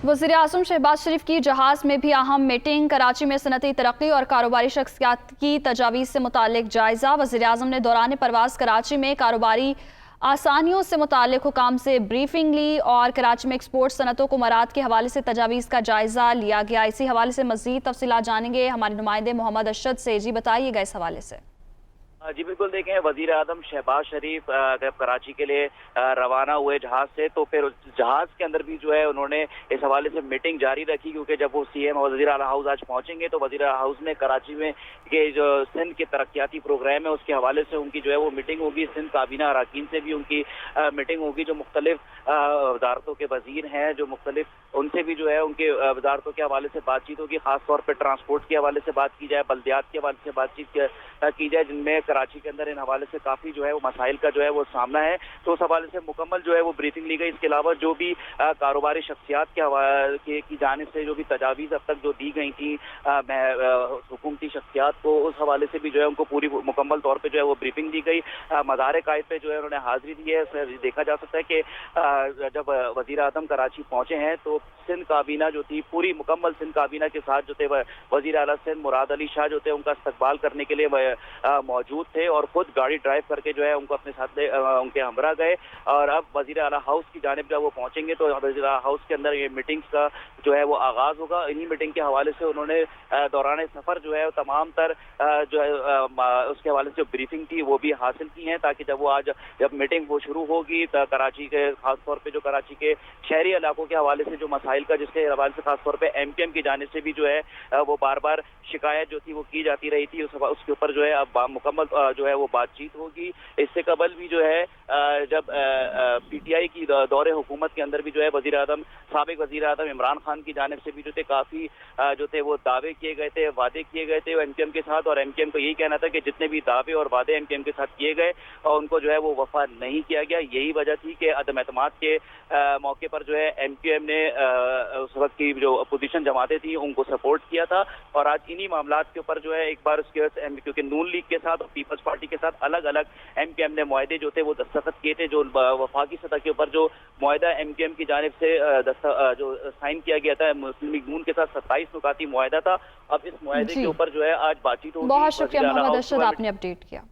वज़ीर-ए-आज़म शहबाज शरीफ की जहाज़ में भी अहम मीटिंग। कराची में सनती तरक्की और कारोबारी शख्सियात की तजावीज़ से मुतालिक जायज़ा। वज़ीर-ए-आज़म ने दौरान परवाज़ कराची में कारोबारी आसानियों से मुतालिक हुकाम से ब्रीफिंग ली और कराची में एक्सपोर्ट सनतों को मराद के हवाले से तजावीज़ का जायज़ा लिया गया। इसी हवाले से मज़ीद तफसीलात जानेंगे हमारे नुमाइंदे मोहम्मद अरशद से। जी बताइएगा इस हवाले से। जी बिल्कुल, देखें, वजीर आजम शहबाज शरीफ जब कराची के लिए रवाना हुए जहाज से, तो फिर जहाज के अंदर भी जो है उन्होंने इस हवाले से मीटिंग जारी रखी, क्योंकि जब वो सीएम वजीर आला हाउस आज पहुंचेंगे तो वजीर आला हाउस में कराची में के जो सिंध के तरक्याती प्रोग्राम है उसके हवाले से उनकी जो है वो मीटिंग होगी। सिंध काबीना अराकीन से भी उनकी मीटिंग होगी। जो मुख्तलिफ वजारतों के वजीर हैं, जो मुख्तलिफ उनसे भी जो है उनके वजारतों के हवाले से बातचीत होगी। खासतौर पर ट्रांसपोर्ट के हवाले से बात की जाए, बल्दियात के हवाले से बातचीत की जाए, जिनमें कराची के अंदर इन हवाले से काफी जो है वो मसाइल का जो है वो सामना है। तो उस हवाले से मुकम्मल जो है वो ब्रीफिंग ली गई। इसके अलावा जो भी कारोबारी शख्सियात के की जानिब से जो भी तजावीज़ अब तक जो दी गई थी हुकूमती शख्सियात को, उस हवाले से भी जो है उनको पूरी मुकम्मल तौर पर जो है वो ब्रीफिंग दी गई। मज़ार कायद पे जो है उन्होंने हाजिरी दी है। देखा जा सकता है कि जब वज़ीर आज़म कराची पहुंचे हैं तो सिंध काबीना जो थी, पूरी मुकम्मल सिंध काबीना के साथ जो थे वज़ीर आला सिंध मुराद अली शाह जो थे उनका इस्तकबाल करने के लिए मौजूद थे और खुद गाड़ी ड्राइव करके जो है उनको अपने साथ उनके हमरा गए। और अब वज़ीर आला हाउस की जानिब जब वो पहुंचेंगे तो वज़ीर आला हाउस के अंदर ये मीटिंग्स का जो है वो आगाज होगा। इन्हीं मीटिंग के हवाले से उन्होंने दौरान सफर जो है तमाम तर जो है उसके हवाले से जो ब्रीफिंग थी वो भी हासिल की है, ताकि जब वो आज जब मीटिंग वो शुरू होगी तो कराची के खासतौर पे जो कराची के शहरी इलाकों के हवाले से जो मसाइल का जिसके हवाले से खासतौर पे एमकेएम की जानिब से भी जो है वो बार बार शिकायत जो थी वो की जाती रही थी, उसके ऊपर जो है अब मुकम्मल जो है वो बातचीत होगी। इससे कबल भी जो है जब पीटीआई की दौरे हुकूमत के अंदर भी जो है साबिक वज़ीर आज़म इमरान खान की जानिब से भी जो थे काफ़ी जो थे वो दावे किए गए थे, वादे किए गए थे एमकेएम के साथ, और एमकेएम को यही कहना था कि जितने भी दावे और वादे एमकेएम के साथ किए गए और उनको जो है वो वफा नहीं किया गया। यही वजह थी कि अदम एतमाद के मौके पर जो है एमकेएम ने उस वक्त की जो अपोजिशन जमातें थी उनको सपोर्ट किया था। और आज इन्हीं मामलात के ऊपर जो है एक बार उसके क्योंकि नून लीग के साथ और पीपल्स पार्टी के साथ अलग अलग एमकेएम ने मुआहदे जो थे वो दस्तखत किए थे। जो वफाकी सतह के ऊपर जो मुआहदा एमकेएम की जानिब से जो साइन किया गया था मुस्लिम लीग नून के साथ 27 नुकाती मुआहदा था। अब इस मुआहदे के ऊपर जो है आज बातचीत होगी। बहुत शुक्रिया मोहम्मद अरशद, आपने अपडेट किया।